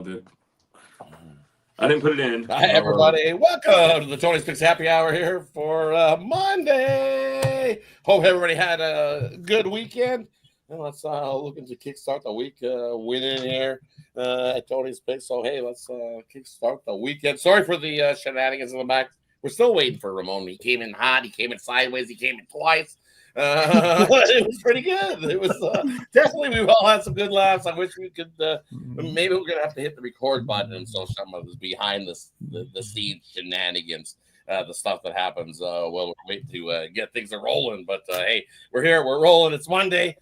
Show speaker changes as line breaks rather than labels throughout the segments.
I didn't put it in.
Hi, everybody. Welcome to the Tony's Picks Happy Hour here for Monday. Hope everybody had a good weekend. And let's looking to kickstart the week winning here at Tony's Picks. So, hey, let's kickstart the weekend. Sorry for the shenanigans in the back. We're still waiting for Ramon. He came in hot. He came in sideways. He came in twice. It was pretty good. It was definitely, we all had some good laughs. I wish we could, maybe we're gonna have to hit the record button and so some of us behind the scenes shenanigans, the stuff that happens while we're waiting to get things rolling. But hey, we're here, we're rolling. It's Monday.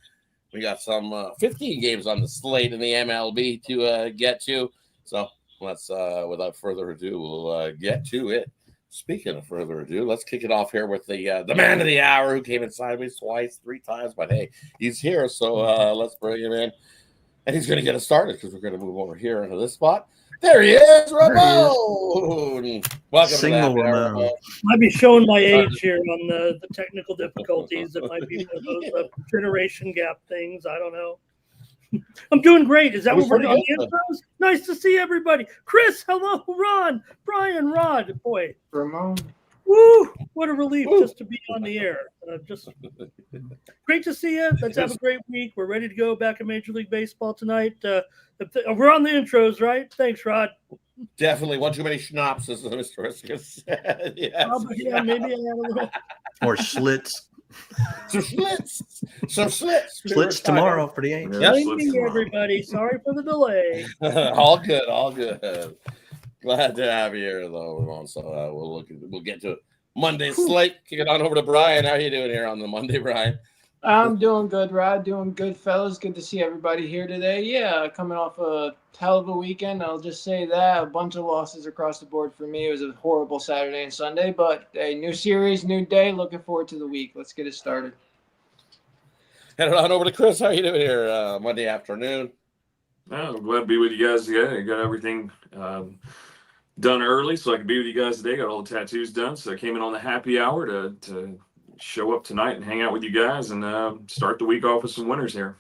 We got some 15 games on the slate in the MLB to get to. So let's without further ado, we'll get to it. Speaking of further ado, let's kick it off here with the man of the hour who came in sideways twice, 3 times, but hey, he's here, so let's bring him in, and he's going to get us started because we're going to move over here into this spot. There he is, Ramon. Welcome
Single
to that,
Ramon.
Might be showing my age here on the technical difficulties. It might be one of those generation gap things. I don't know. I'm doing great. Is that what we're doing? Nice to see everybody. Chris, hello, Ron, Brian, Rod. Boy,
Ramon.
Woo! What a relief just to be on the air. Just great to see you. Let's have a great week. We're ready to go back in Major League Baseball tonight. We're on the intros, right? Thanks, Rod.
Definitely one too many schnapps, as Mr. Risker said. Yes.
Yeah, maybe I had a little.
Or Schlitz.
Some slits.
Schlitz tomorrow for the Aints.
Yes.
Everybody. Sorry for the delay.
All good. Glad to have you here, though, Ramon. So we'll get to it. Monday slate. Kick it on over to Brian. How are you doing here on the Monday, Brian?
I'm doing good, Rod. Doing good, fellas. Good to see everybody here today. Yeah, coming off a hell of a weekend. I'll just say that. A bunch of losses across the board for me. It was a horrible Saturday and Sunday, but a new series, new day. Looking forward to the week. Let's get it started.
Head on over to Chris. How are you doing here Monday afternoon?
I'm glad to be with you guys today. I got everything done early so I could be with you guys today. Got all the tattoos done. So I came in on the happy hour to show up tonight and hang out with you guys and start the week off with some winners here.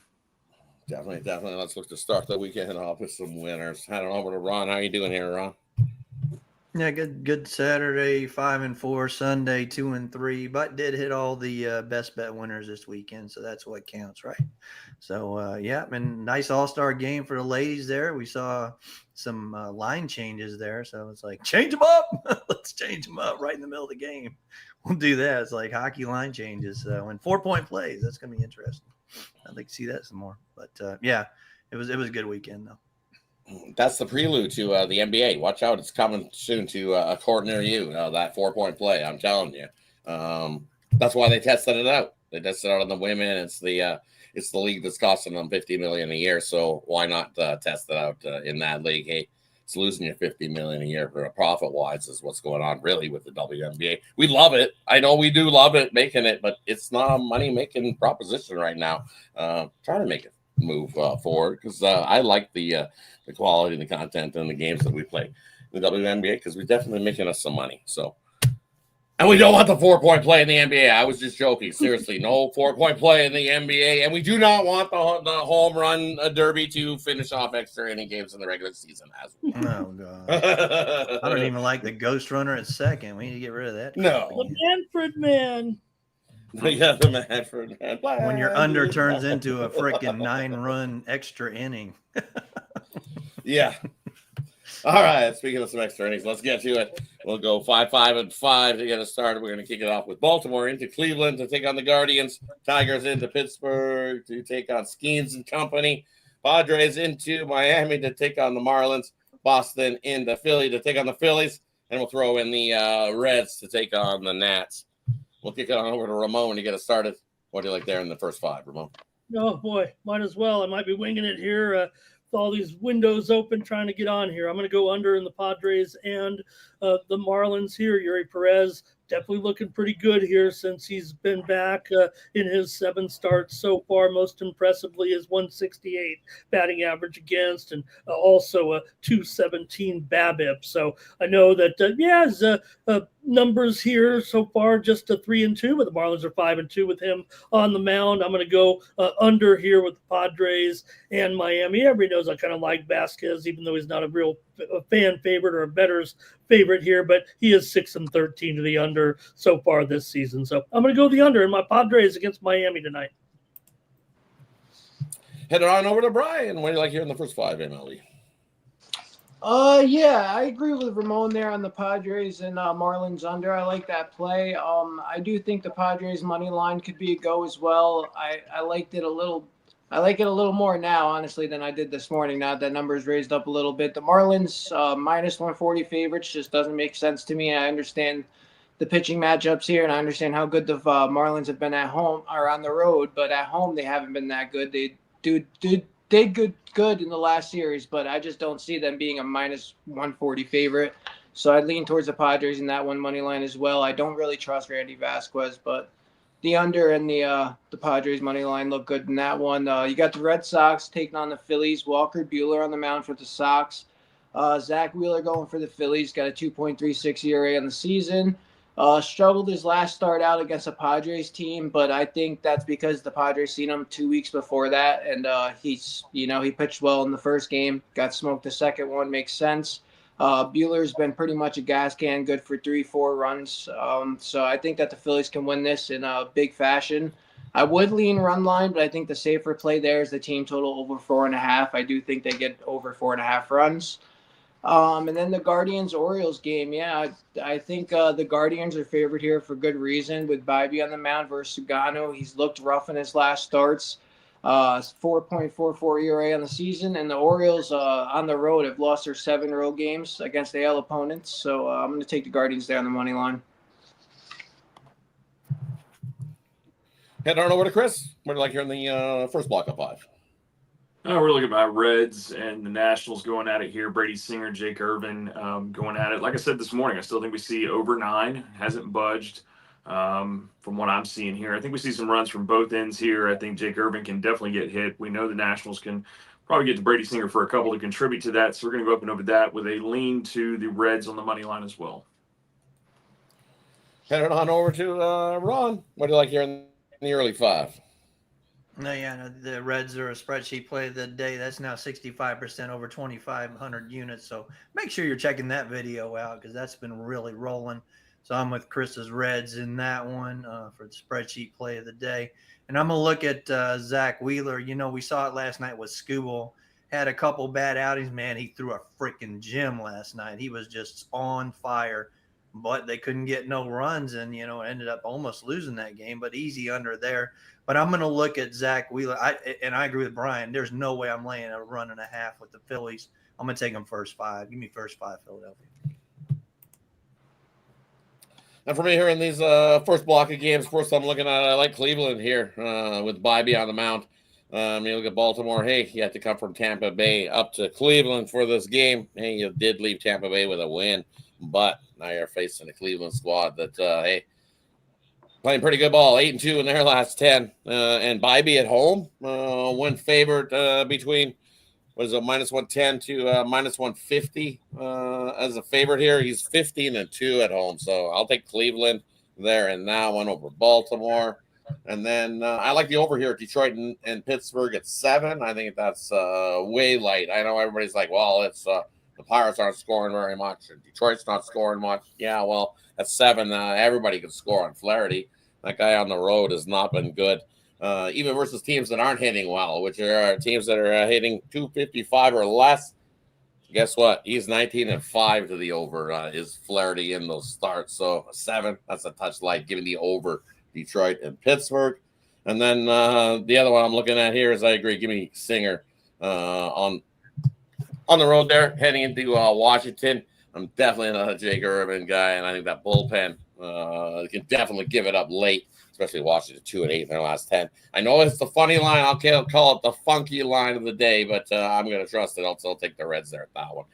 Definitely. Let's look to start the weekend off with some winners. Head on over to Ron. How are you doing here, Ron?
Yeah, good Saturday, 5-4, Sunday, 2-3, but did hit all the best bet winners this weekend, so that's what counts, right? So, yeah, and nice all-star game for the ladies there. We saw some line changes there, so it's like, change them up. Let's change them up right in the middle of the game. We'll do that. It's like hockey line changes. When 4-point plays, that's going to be interesting. I'd like to see that some more. But, yeah, it was a good weekend, though.
That's the prelude to the NBA. Watch out. It's coming soon to a court near you, that 4-point play. I'm telling you. That's why they tested it out. They tested it out on the women. It's the league that's costing them $50 million a year. So why not test it out in that league? Hey, it's losing you $50 million a year for a profit-wise is what's going on really with the WNBA. We love it. I know we do love it, making it, but it's not a money-making proposition right now. Trying to make it move forward because I like the quality and the content and the games that we play in the WNBA because we're definitely making us some money. So, and we don't want the 4-point play in the NBA. I was just joking. Seriously, no 4-point play in the NBA, and we do not want the home run derby to finish off extra inning games in the regular season as well.
Oh God, I don't even like the ghost runner at second. We need to get rid of that.
No,
The Manfred man.
Yeah, the Manfred man.
When your under turns into a freaking 9-run extra inning.
Yeah. All right. Speaking of some extra innings, let's get to it. We'll go 5-5 to get us started. We're going to kick it off with Baltimore into Cleveland to take on the Guardians. Tigers into Pittsburgh to take on Skeens and Company. Padres into Miami to take on the Marlins. Boston into Philly to take on the Phillies. And we'll throw in the Reds to take on the Nats. We'll kick it on over to Ramon to get us started. What do you like there in the first 5, Ramon?
Oh, boy. Might as well. I might be winging it here. With all these windows open trying to get on here. I'm going to go under in the Padres and the Marlins here. Yuri Perez definitely looking pretty good here since he's been back in his 7 starts so far. Most impressively is 168 batting average against, and also a 217 BABIP. So I know that his numbers here so far just a 3-2, but the Marlins are 5-2 with him on the mound. I'm going to go under here with the Padres and Miami. Everybody knows I kind of like Vasquez, even though he's not a real fan favorite or a bettor's favorite here, but he is 6-13 to the under so far this season. So I'm going to go the under in my Padres against Miami tonight.
Headed on over to Brian. What do you like here in the first 5 MLB?
Yeah, I agree with Ramon there on the Padres and Marlins under. I like that play. I do think the Padres money line could be a go as well. I liked it a little. I like it a little more now, honestly, than I did this morning. Now that number's raised up a little bit. The Marlins minus 140 favorites just doesn't make sense to me. I understand the pitching matchups here, and I understand how good the Marlins have been at home or on the road, but at home they haven't been that good. They did good in the last series, but I just don't see them being a minus 140 favorite. So I'd lean towards the Padres in that one money line as well. I don't really trust Randy Vasquez, but the under and the Padres money line look good in that one. You got the Red Sox taking on the Phillies. Walker Buehler on the mound for the Sox. Zach Wheeler going for the Phillies. Got a 2.36 ERA on the season. Struggled his last start out against a Padres team, but I think that's because the Padres seen him 2 weeks before that, and he pitched well in the first game, got smoked the second one, makes sense. Buehler's been pretty much a gas can, good for 3-4 runs. So I think that the Phillies can win this in a big fashion. I would lean run line, but I think the safer play there is the team total over 4.5. I do think they get over 4.5 runs. And then the Guardians-Orioles game, I think the Guardians are favored here for good reason with Bibee on the mound versus Sugano. He's looked rough in his last starts. 4.44 ERA on the season, and the Orioles on the road have lost their 7 road games against AL opponents. So I'm going to take the Guardians there on the money line.
Head on over to Chris. What do you like here in the first block of 5?
We're looking at Reds and the Nationals going at it here. Brady Singer, Jake Irvin going at it. Like I said this morning, I still think we see over 9. Hasn't budged from what I'm seeing here. I think we see some runs from both ends here. I think Jake Irvin can definitely get hit. We know the Nationals can probably get to Brady Singer for a couple to contribute to that. So we're going to go up and over that with a lean to the Reds on the money line as well.
Headed on over to Ron. What do you like here in the early 5?
No, the Reds are a spreadsheet play of the day. That's now 65% over 2,500 units. So make sure you're checking that video out because that's been really rolling. So I'm with Chris's Reds in that one for the spreadsheet play of the day. And I'm going to look at Zach Wheeler. We saw it last night with Skubal. Had a couple bad outings. Man, he threw a freaking gem last night. He was just on fire. But they couldn't get no runs and, ended up almost losing that game. But easy under there. But I'm going to look at Zach Wheeler. I agree with Brian. There's no way I'm laying a 1.5 with the Phillies. I'm going to take them first 5. Give me first 5, Philadelphia.
And for me here in these first block of games, first I'm looking at, I like Cleveland here with Bibee on the mound. You look at Baltimore. Hey, you have to come from Tampa Bay up to Cleveland for this game. Hey, you did leave Tampa Bay with a win, but now you're facing a Cleveland squad that, hey, playing pretty good ball, 8-2 in their last 10. And Bibee at home, one favorite between, minus 110 to minus 150 as a favorite here. He's 15-2 at home. So I'll take Cleveland there and that one over Baltimore. And then I like the over here at Detroit and Pittsburgh at 7. I think that's way light. I know everybody's like, well, it's the Pirates aren't scoring very much, and Detroit's not scoring much. Yeah, well, at 7, everybody can score on Flaherty. That guy on the road has not been good, even versus teams that aren't hitting well, which are teams that are hitting 255 or less. Guess what? He's 19-5 to the over. Is Flaherty in those starts? So 7, that's a touch light, given the over Detroit and Pittsburgh. And then the other one I'm looking at here is I agree. Give me Singer on the road there, heading into Washington. I'm definitely not a Jake Irvin guy, and I think that bullpen can definitely give it up late, especially Washington 2-8 in their last 10. I know it's the funny line. I'll call it the funky line of the day, but I'm going to trust it. I'll take the Reds there at that one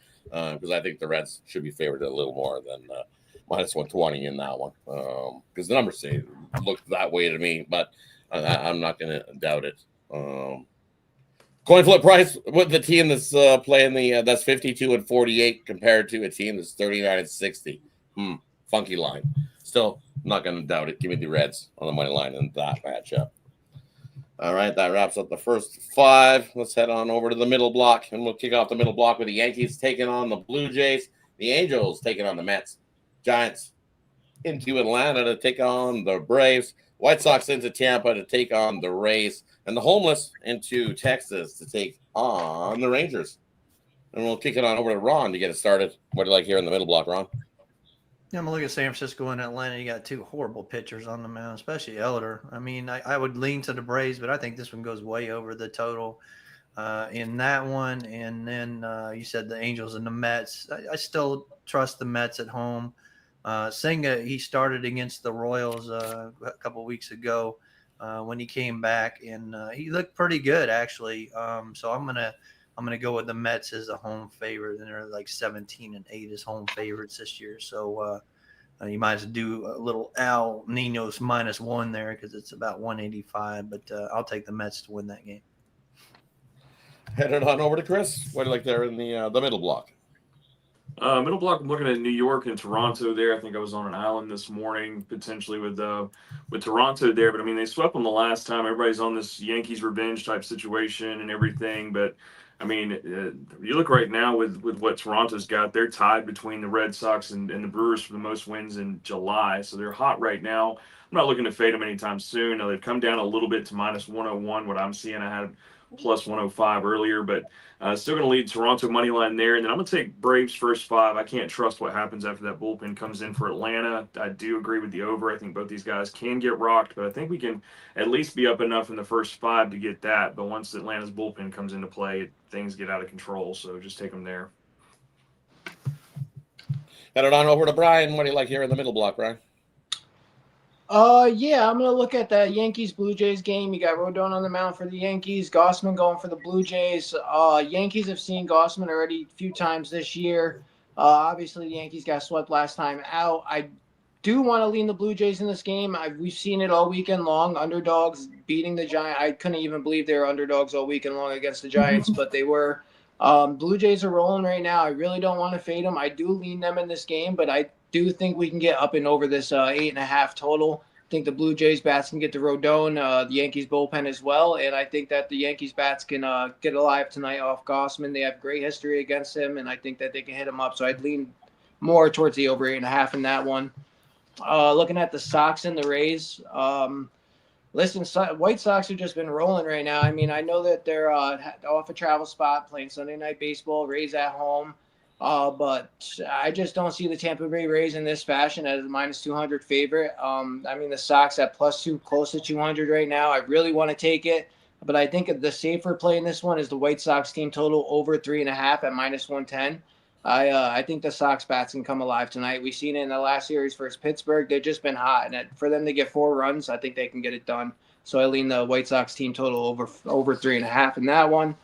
because I think the Reds should be favored a little more minus 120 in that one because the numbers say look that way to me, but I'm not going to doubt it. Coin flip price with the team that's playing that's 52-48 compared to a team that's 39-60. Funky line. Still not going to doubt it. Give me the Reds on the money line in that matchup. All right, that wraps up the first 5. Let's head on over to the middle block, and we'll kick off the middle block with the Yankees taking on the Blue Jays, the Angels taking on the Mets, Giants into Atlanta to take on the Braves, White Sox into Tampa to take on the Rays, and the Homeless into Texas to take on the Rangers. And we'll kick it on over to Ron to get it started. What do you like here in the middle block, Ron?
Yeah, I'm looking at San Francisco and Atlanta. You got 2 horrible pitchers on the mound, especially Elder. I mean, I would lean to the Braves, but I think this one goes way over the total in that one. And then you said the Angels and the Mets. I still trust the Mets at home. Senga, he started against the Royals a couple of weeks ago when he came back, and he looked pretty good actually. So I'm gonna go with the Mets as a home favorite, and they're like 17-8 as home favorites this year. So you might as well do a little Al Ninos -1 there because it's about 185. But I'll take the Mets to win that game.
Headed on over to Chris. What do you like there in the middle block?
Middle block, I'm looking at New York and Toronto there. I think I was on an island this morning, potentially with Toronto there. But, I mean, they swept them the last time. Everybody's on this Yankees revenge type situation and everything. But, I mean, you look right now with what Toronto's got. They're tied between the Red Sox and the Brewers for the most wins in July. So they're hot right now. I'm not looking to fade them anytime soon. Now, they've come down a little bit to -101, what I'm seeing. I had plus 105 earlier, but still going to lead Toronto money line there. And then I'm going to take Braves first 5. I can't trust what happens after that bullpen comes in for Atlanta. I do agree with the over. I think both these guys can get rocked, but I think we can at least be up enough in the first 5 to get that. But once Atlanta's bullpen comes into play, things get out of control. So just take them there.
Headed on over to Brian. What do you like here in the middle block, Brian?
Yeah, I'm gonna look at that Yankees Blue Jays game. You got Rodon on the mound for the Yankees, Gossman going for the Blue Jays. Yankees have seen Gossman already a few times this year. Obviously the Yankees got swept last time out. I do want to lean the Blue Jays in this game. We've seen it all weekend long. Underdogs beating the Giants. I couldn't even believe they were underdogs all weekend long against the Giants, but they were. Blue Jays are rolling right now. I really don't want to fade them. I do lean them in this game, but I do think we can get up and over this 8.5 total. I think the Blue Jays bats can get to Rodon, the Yankees bullpen as well, and I think that the Yankees bats can get alive tonight off Gossman. They have great history against him, and I think that they can hit him up. So I'd lean more towards the over 8.5 in that one. Looking at the Sox and the Rays, listen, White Sox have just been rolling right now. I mean, I know that they're off a travel spot playing Sunday Night Baseball, Rays at home. But I just don't see the Tampa Bay Rays in this fashion as a -200 favorite. I mean, the Sox at +2, close to 200 right now. I really want to take it, but I think the safer play in this one is the White Sox team total over 3.5 at -110. I think the Sox bats can come alive tonight. We've seen it in the last series versus Pittsburgh. They've just been hot, and for them to get 4 runs, I think they can get it done. So I lean the White Sox team total over 3.5 in that one.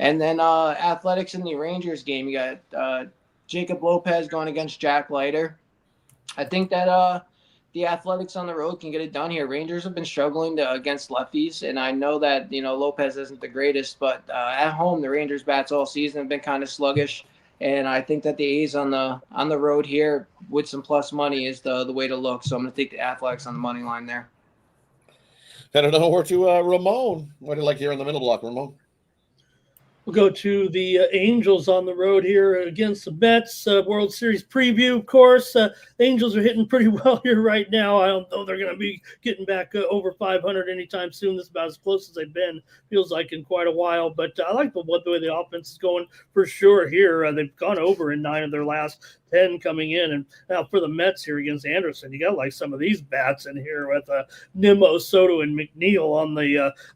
And then Athletics in the Rangers game, you got Jacob Lopez going against Jack Leiter. I think that the Athletics on the road can get it done here. Rangers have been struggling against lefties, and I know that Lopez isn't the greatest, but at home the Rangers bats all season have been kind of sluggish, and I think that the A's on the road here with some plus money is the way to look. So I'm going to take the Athletics on the money line there.
Headed over to Ramon. What do you like here in the middle block, Ramon?
We'll go to the Angels on the road here against the Mets. World Series preview, of course. The Angels are hitting pretty well here right now. I don't know they're going to be getting back over 500 anytime soon. This is about as close as they've been, feels like, in quite a while. But I like the way the offense is going for sure here. They've gone over in 9 of their last 10 coming in. And now for the Mets here against Anderson, you got like some of these bats in here with Nimmo, Soto, and McNeil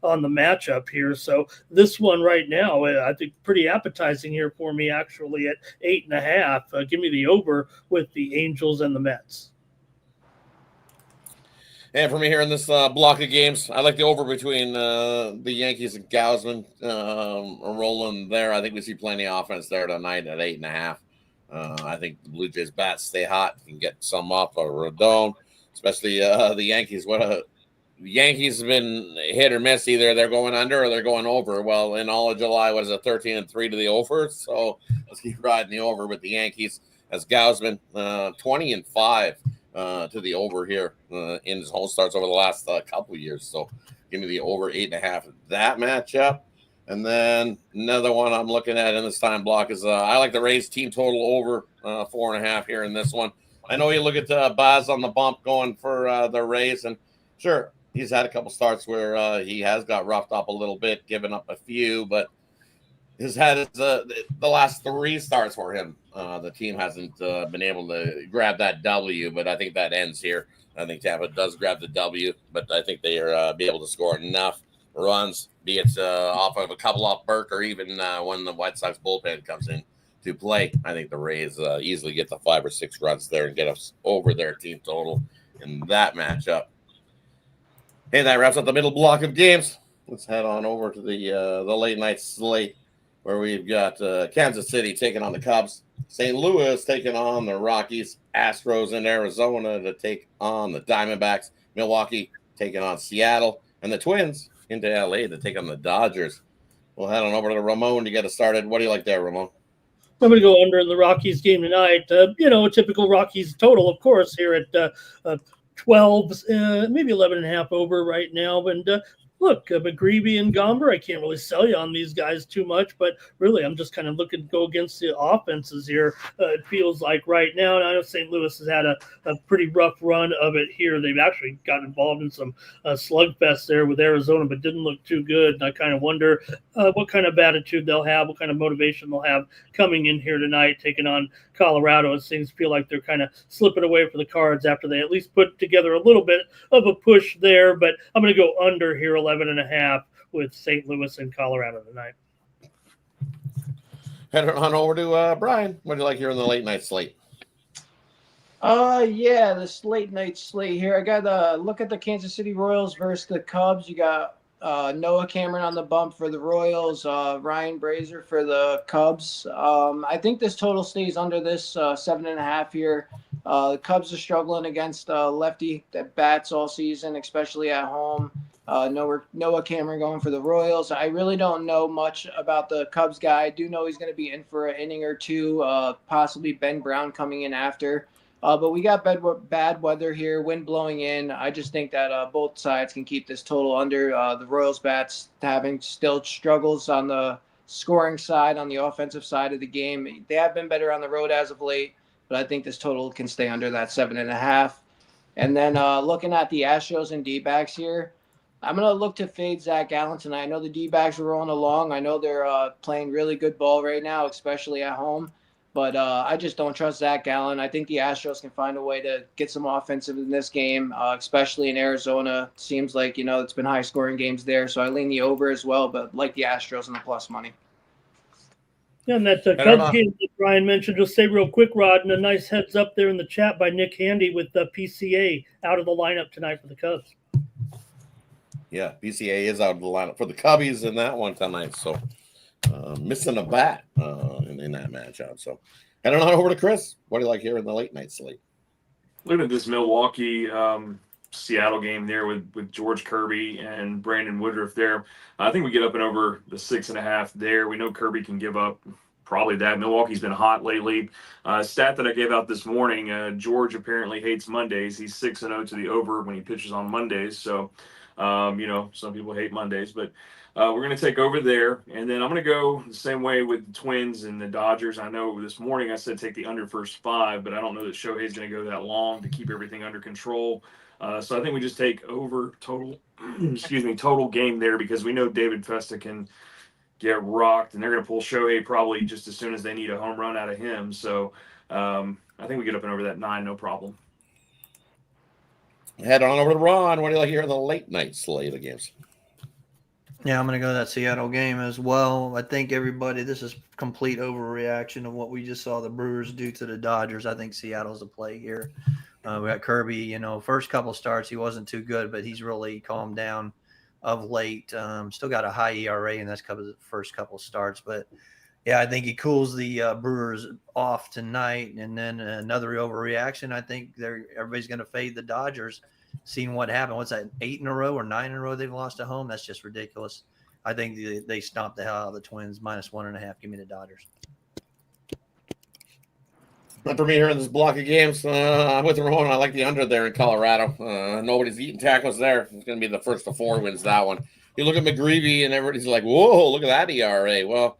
on the matchup here. So this one right now, I think pretty appetizing here for me actually at 8.5. Give me the over with the Angels and the Mets.
And for me here in this block of games, I like the over between the Yankees and Gausman rolling there. I think we see plenty of offense there tonight at 8.5. I think the Blue Jays bats stay hot, can get some off of Rodon, especially the Yankees. The Yankees have been hit or miss. Either they're going under or they're going over. Well, in all of July, was a 13-3 to the over. So let's keep riding the over with the Yankees. As Gausman, 20-5 to the over here in his home starts over the last couple years. So give me the over 8.5 that matchup. And then another one I'm looking at in this time block is I like the Rays team total over 4.5 here in this one. I know you look at Baz on the bump going for the Rays, and sure, he's had a couple starts where he has got roughed up a little bit, giving up a few, but the last 3 starts for him. The team hasn't been able to grab that W, but I think that ends here. I think Tampa does grab the W, but I think they are be able to score enough runs, be it off of a couple off Burke or even when the White Sox bullpen comes in to play. I think the Rays easily get the 5 or 6 runs there and get us over their team total in that matchup. Hey, that wraps up the middle block of games. Let's head on over to the late night slate where we've got Kansas City taking on the Cubs, St. Louis taking on the Rockies, Astros in Arizona to take on the Diamondbacks, Milwaukee taking on Seattle, and the Twins into LA to take on the Dodgers. We'll head on over to Ramon to get us started. What do you like there, Ramon?
I'm going to go under in the Rockies game tonight. A typical Rockies total, of course, here at 12, maybe 11.5 over right now. And look, McGreevy and Gomber, I can't really sell you on these guys too much, but really I'm just kind of looking to go against the offenses here. It feels like right now, and I know St. Louis has had a pretty rough run of it here. They've actually got involved in some slugfest there with Arizona, but didn't look too good. And I kind of wonder what kind of attitude they'll have, what kind of motivation they'll have coming in here tonight, taking on Colorado. It seems to feel like they're kind of slipping away for the Cards after they at least put together a little bit of a push there, but I'm going to go under here, 11.5 with St. Louis and Colorado tonight.
Head on over to Brian. What do you like here in the late night slate?
This late night slate here. I got to look at the Kansas City Royals versus the Cubs. You got Noah Cameron on the bump for the Royals, Ryan Brazier for the Cubs. I think this total stays under this 7.5 here. The Cubs are struggling against lefty bats all season, especially at home. Noah Cameron going for the Royals. I really don't know much about the Cubs guy. I do know he's going to be in for an inning or two, possibly Ben Brown coming in after. But we got bad weather here, wind blowing in. I just think that both sides can keep this total under. The Royals bats having still struggles on the scoring side, on the offensive side of the game. They have been better on the road as of late, but I think this total can stay under that 7.5. And then looking at the Astros and D-backs here, I'm going to look to fade Zach Gallen tonight. I know the D-backs are rolling along. I know they're playing really good ball right now, especially at home. But I just don't trust Zach Gallen. I think the Astros can find a way to get some offensive in this game, especially in Arizona. Seems like, it's been high-scoring games there. So I lean the over as well, but like the Astros and the plus money.
Yeah, and that Cubs game that Brian mentioned, just say real quick, Rod, and a nice heads up there in the chat by Nick Handy with the PCA out of the lineup tonight for the Cubs.
Yeah, PCA is out of the lineup for the Cubbies in that one tonight. So missing a bat in that matchup. So heading on over to Chris. What do you like here in the late night slate?
Looking at this Milwaukee Seattle game there with George Kirby and Brandon Woodruff there. I think we get up and over the 6.5 there. We know Kirby can give up probably that. Milwaukee's been hot lately. Stat that I gave out this morning, George apparently hates Mondays. He's 6-0 to the over when he pitches on Mondays. So, some people hate Mondays, but we're going to take over there. And then I'm going to go the same way with the Twins and the Dodgers. I know this morning I said take the under first 5, but I don't know that Shohei's going to go that long to keep everything under control. So I think we just take over total, total game there because we know David Festa can get rocked, and they're going to pull Shohei probably just as soon as they need a home run out of him. So I think we get up and over that 9, no problem.
Head on over to Ron. What do you like here in the late night slate of games?
Yeah, I'm going to go to that Seattle game as well. I think this is complete overreaction of what we just saw the Brewers do to the Dodgers. I think Seattle's a play here. We got Kirby, first couple starts, he wasn't too good, but he's really calmed down of late. Still got a high ERA in this first couple starts, but Yeah, I think he cools the Brewers off tonight, and then another overreaction. I think everybody's going to fade the Dodgers, seeing what happened. What's that, 8 in a row or 9 in a row they've lost at home? That's just ridiculous. I think they stomped the hell out of the Twins, -1.5. Give me the Dodgers.
And for me here in this block of games, I'm with Ramon. I like the under there in Colorado. Nobody's eating tackles there. It's going to be the first of 4 wins that one. You look at McGreevy, and everybody's like, whoa, look at that ERA. Well,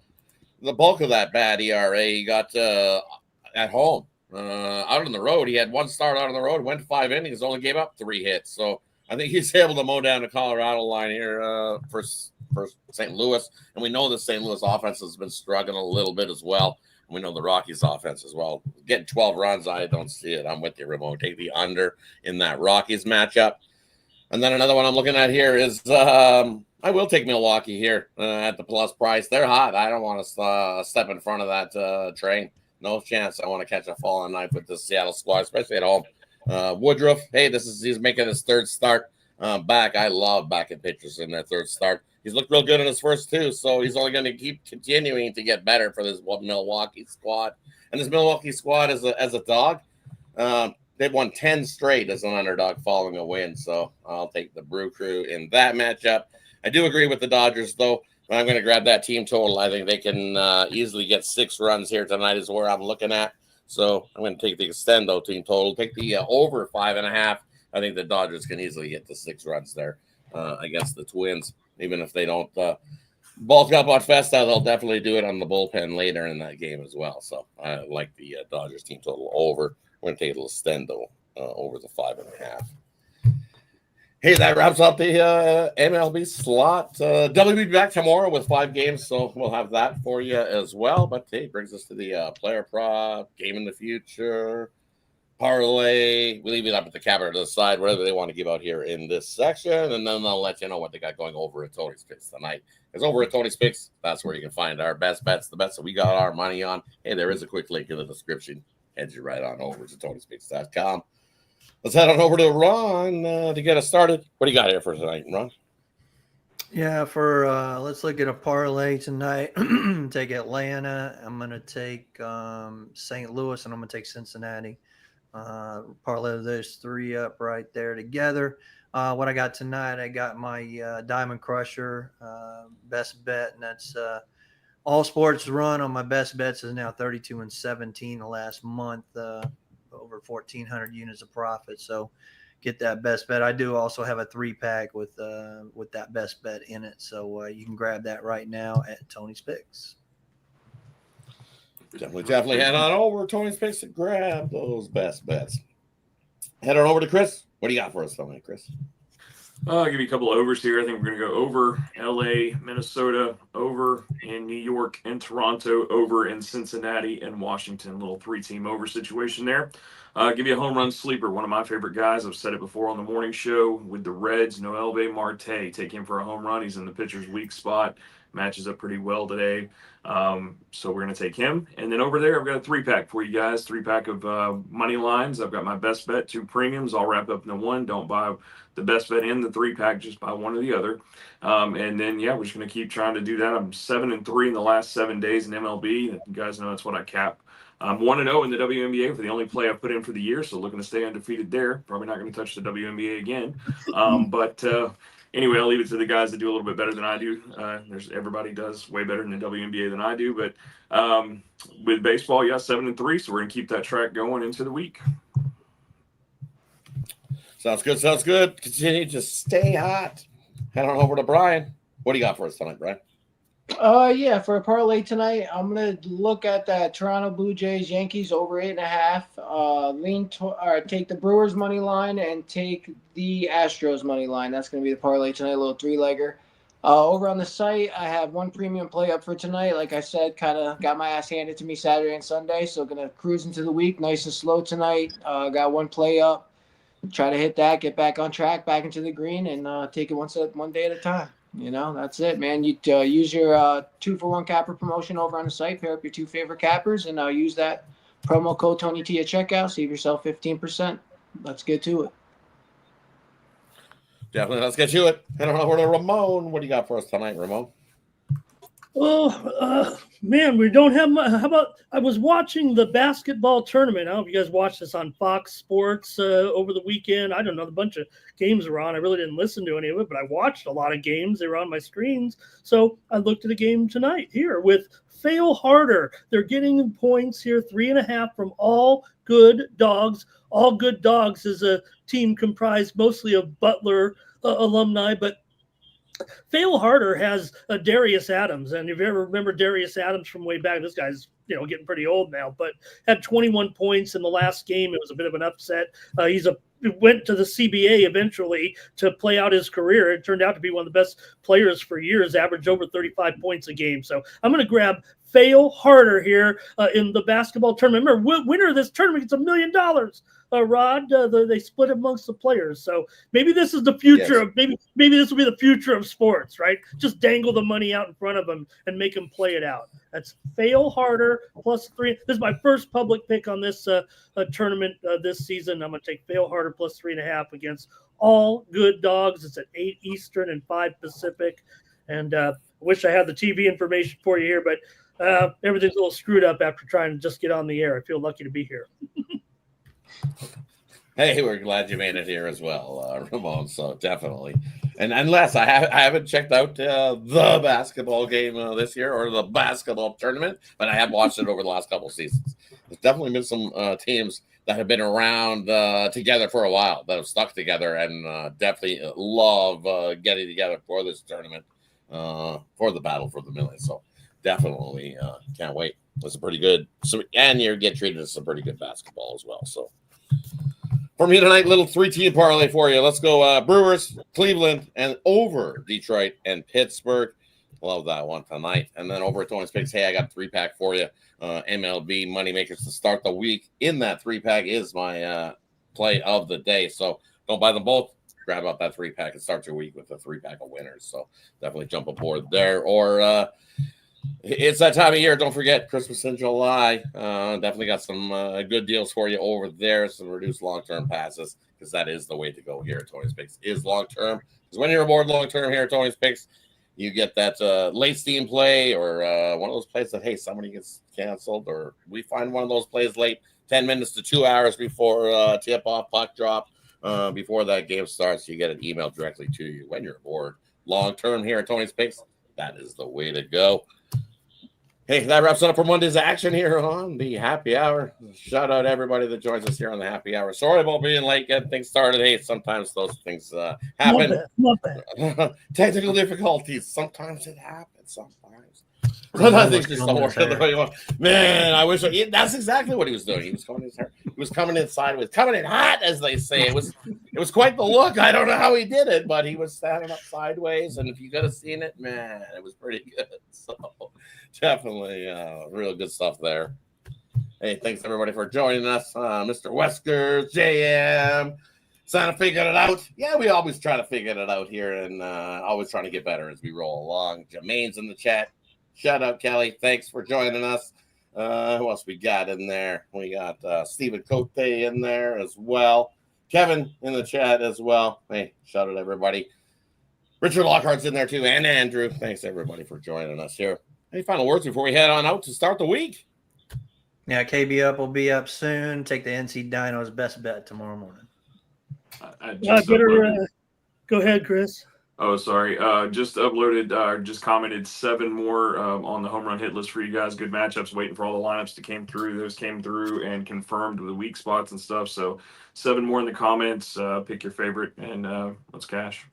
the bulk of that bad ERA he got at home. Out on the road, he had 1 start out on the road, went 5 innings, only gave up 3 hits. So I think he's able to mow down the Colorado line here for St. Louis. And we know the St. Louis offense has been struggling a little bit as well. And we know the Rockies offense as well. Getting 12 runs, I don't see it. I'm with you, Ramon. Take the under in that Rockies matchup. And then another one I'm looking at here is I will take Milwaukee here at the plus price. They're hot. I don't want to step in front of that train. No chance. I want to catch a falling knife with the Seattle squad, especially at home. Woodruff, hey, he's making his 3rd start back. I love backing pitchers in their 3rd start. He's looked real good in his first 2, so he's only going to keep continuing to get better for this Milwaukee squad. And this Milwaukee squad as a dog, they've won 10 straight as an underdog following a win. So I'll take the Brew Crew in that matchup. I do agree with the Dodgers, though. I'm going to grab that team total. I think they can easily get 6 runs here tonight is where I'm looking at. So I'm going to take the extendo team total, take the over 5.5. I think the Dodgers can easily get to 6 runs there against the Twins. Even if they don't bulk up on Festa, they'll definitely do it on the bullpen later in that game as well. So I like the Dodgers team total over. We're going to take a little extendo over the 5.5. Hey, that wraps up the MLB slot. WB back tomorrow with 5 games, so we'll have that for you as well. But hey, brings us to the player prop, game in the future, parlay. We leave it up at the capper to decide whatever they want to give out here in this section, and then I'll let you know what they got going over at Tony's Picks tonight. Because over at Tony's Picks, that's where you can find our best bets, the bets that we got our money on. Hey, there is a quick link in the description. Head you right on over to Tony'sPicks.com. Let's head on over to Ron to get us started. What do you got here for tonight, Ron?
Yeah, let's look at a parlay tonight. Take Atlanta. I'm going to take St. Louis, and I'm going to take Cincinnati. Parlay those 3 up right there together. What I got tonight, I got my Diamond Crusher best bet, and that's all sports run on my best bets is now 32-17 the last month. Over 1,400 units of profit. So get that best bet. I do also have a 3-pack with that best bet in it. So you can grab that right now at Tony's Picks.
Definitely head on over to Tony's Picks and grab those best bets. Head on over to Chris. What do you got for us tonight, Chris?
I'll give you a couple of overs here. I think we're going to go over LA, Minnesota, over in New York and Toronto, over in Cincinnati and Washington. Little 3-team over situation there. Give you a home run sleeper. One of my favorite guys. I've said it before on the morning show with the Reds, Noelvi Marte. Take him for a home run. He's in the pitcher's weak spot. Matches up pretty well today. So we're going to take him. And then over there, I've got a 3-pack for you guys. 3-pack of money lines. I've got my best bet, 2 premiums, all wrapped up into one. Don't buy the best bet in the 3-pack, just buy one or the other. And then, yeah, we're just going to keep trying to do that. I'm 7-3 in the last 7 days in MLB. You guys know that's what I cap. I'm 1-0 in the WNBA for the only play I've put in for the year, so looking to stay undefeated there. Probably not going to touch the WNBA again. But anyway, I'll leave it to the guys that do a little bit better than I do. Everybody does way better in the WNBA than I do. But with baseball, yeah, 7-3, so we're going to keep that track going into the week.
Sounds good. Sounds good. Continue to stay hot. Head on over to Brian. What do you got for us tonight, Brian?
Yeah, for a parlay tonight, I'm gonna look at that Toronto Blue Jays Yankees over 8.5. Take the Brewers money line and take the Astros money line. That's gonna be the parlay tonight, a little 3-legger. Over on the site, I have 1 premium play up for tonight. Like I said, kind of got my ass handed to me Saturday and Sunday, so gonna cruise into the week nice and slow tonight. Got 1 play up. Try to hit that, get back on track, back into the green, and take it one day at a time. You know, that's it, man. You use your 2-for-1 capper promotion over on the site. Pair up your 2 favorite cappers, and use that promo code Tony T at checkout. Save yourself 15%. Let's get to it.
Definitely, let's get to it. Head on over to Ramon. What do you got for us tonight, Ramon?
Oh, man, we don't have much. How about I was watching the basketball tournament. I don't know if you guys watched this on Fox Sports over the weekend. I don't know. A bunch of games were on. I really didn't listen to any of it, but I watched a lot of games. They were on my screens. So I looked at a game tonight here with Fail Harder. They're getting points here, 3.5 from All Good Dogs. All Good Dogs is a team comprised mostly of Butler alumni, but Fail Harder has Darius Adams, and if you ever remember Darius Adams from way back, this guy's getting pretty old now, but had 21 points in the last game. It was a bit of an upset. Went to the CBA eventually to play out his career. It turned out to be one of the best players for years, averaged over 35 points a game. So I'm going to grab Fail Harder here in the basketball tournament. Remember, winner of this tournament gets $1 million. Rod, they split amongst the players. So maybe this is the future of maybe this will be the future of sports, right? Just dangle the money out in front of them and make them play it out. That's Fail Harder +3. This is my first public pick on this tournament this season. I'm going to take Fail Harder +3.5 against All Good Dogs. It's at 8 Eastern and 5 Pacific. And I wish I had the TV information for you here, but everything's a little screwed up after trying to just get on the air. I feel lucky to be here.
Hey, we're glad you made it here as well, Ramon. So definitely. And unless I haven't checked out the basketball game this year or the basketball tournament, but I have watched it over the last couple of seasons. There's definitely been some teams that have been around together for a while that have stuck together and definitely love getting together for this tournament for the battle for the million. So definitely can't wait. It's a pretty good. And you get treated to some pretty good basketball as well. So. For me tonight, little 3-team parlay for you. Let's go Brewers, Cleveland, and over Detroit and Pittsburgh. Love that one tonight. And then over at Tony's Picks, hey, I got a 3-pack for you. MLB moneymakers to start the week. In that 3-pack is my play of the day. So don't buy them both. Grab out that 3-pack and start your week with a 3-pack of winners. So definitely jump aboard there. Or it's that time of year. Don't forget Christmas in July. Definitely got some good deals for you over there. Some reduced long-term passes because that is the way to go here at Tony's Picks is long-term. Because when you're aboard long-term here at Tony's Picks, you get that late steam play or one of those plays that, hey, somebody gets canceled or we find one of those plays late 10 minutes to 2 hours before tip-off, puck drop, before that game starts. You get an email directly to you when you're aboard long-term here at Tony's Picks. That is the way to go. Hey, that wraps it up for Monday's action here on the Happy Hour. Shout out to everybody that joins us here on the Happy Hour. Sorry about being late, getting things started. Hey, sometimes those things happen.
Not bad.
Technical difficulties. Sometimes it happens. Sometimes it's just the work of the way you want. Man, I wish that's exactly what he was doing. He was coming in sideways, coming in hot, as they say. It was quite the look. I don't know how he did it, but he was standing up sideways, and if you could have seen it, man, it was pretty good. So definitely real good stuff there. Hey, thanks everybody for joining us. Mr. Wesker, JM, Santa figured it out. Yeah, we always try to figure it out here and always trying to get better as we roll along. Jermaine's in the chat. Shout out, Kelly. Thanks for joining us. Who else we got in there? We got Stephen Cote in there as well. Kevin in the chat as well. Hey, shout out everybody. Richard Lockhart's in there too, and Andrew. Thanks everybody for joining us here. Any final words before we head on out to start the week?
Yeah, KB Up will be up soon. Take the NC Dinos best bet tomorrow morning.
Go ahead, Chris.
Oh, sorry. Just uploaded, just commented 7 more on the home run hit list for you guys. Good matchups. Waiting for all the lineups to came through. Those came through and confirmed with the weak spots and stuff. So 7 more in the comments. Pick your favorite and let's cash.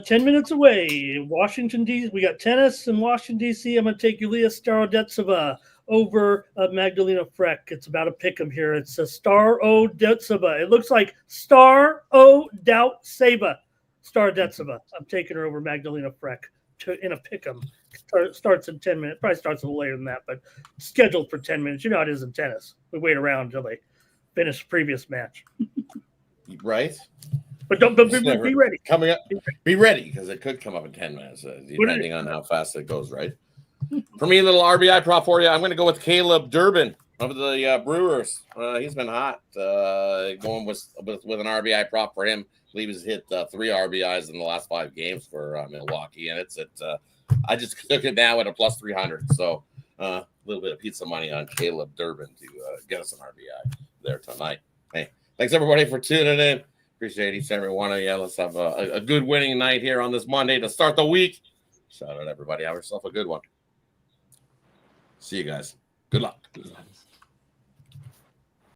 10 minutes away, Washington, D.C. We got tennis in Washington, D.C. I'm going to take Yulia Starodetseva over Magdalena Freck. It's about a pick 'em here. It's a Starodetseva. It looks like Starodetseva. I'm taking her over Magdalena Freck in a pick 'em. Starts in 10 minutes. Probably starts a little later than that, but scheduled for 10 minutes. You know how it is in tennis. We wait around until they finish the previous match.
Right.
But be ready.
Coming up, be ready because it could come up in 10 minutes, depending on how fast it goes, right? For me, a little RBI prop for you. I'm going to go with Caleb Durbin of the Brewers. He's been hot. Going with an RBI prop for him. I believe he's hit 3 RBIs in the last 5 games for Milwaukee, and it's at I just took it now at a plus 300. So a little bit of pizza money on Caleb Durbin to get us an RBI there tonight. Hey, thanks everybody for tuning in. Appreciate each and every one of you. Let's have a good winning night here on this Monday to start the week. Shout out everybody. Have yourself a good one. See you guys. Good luck.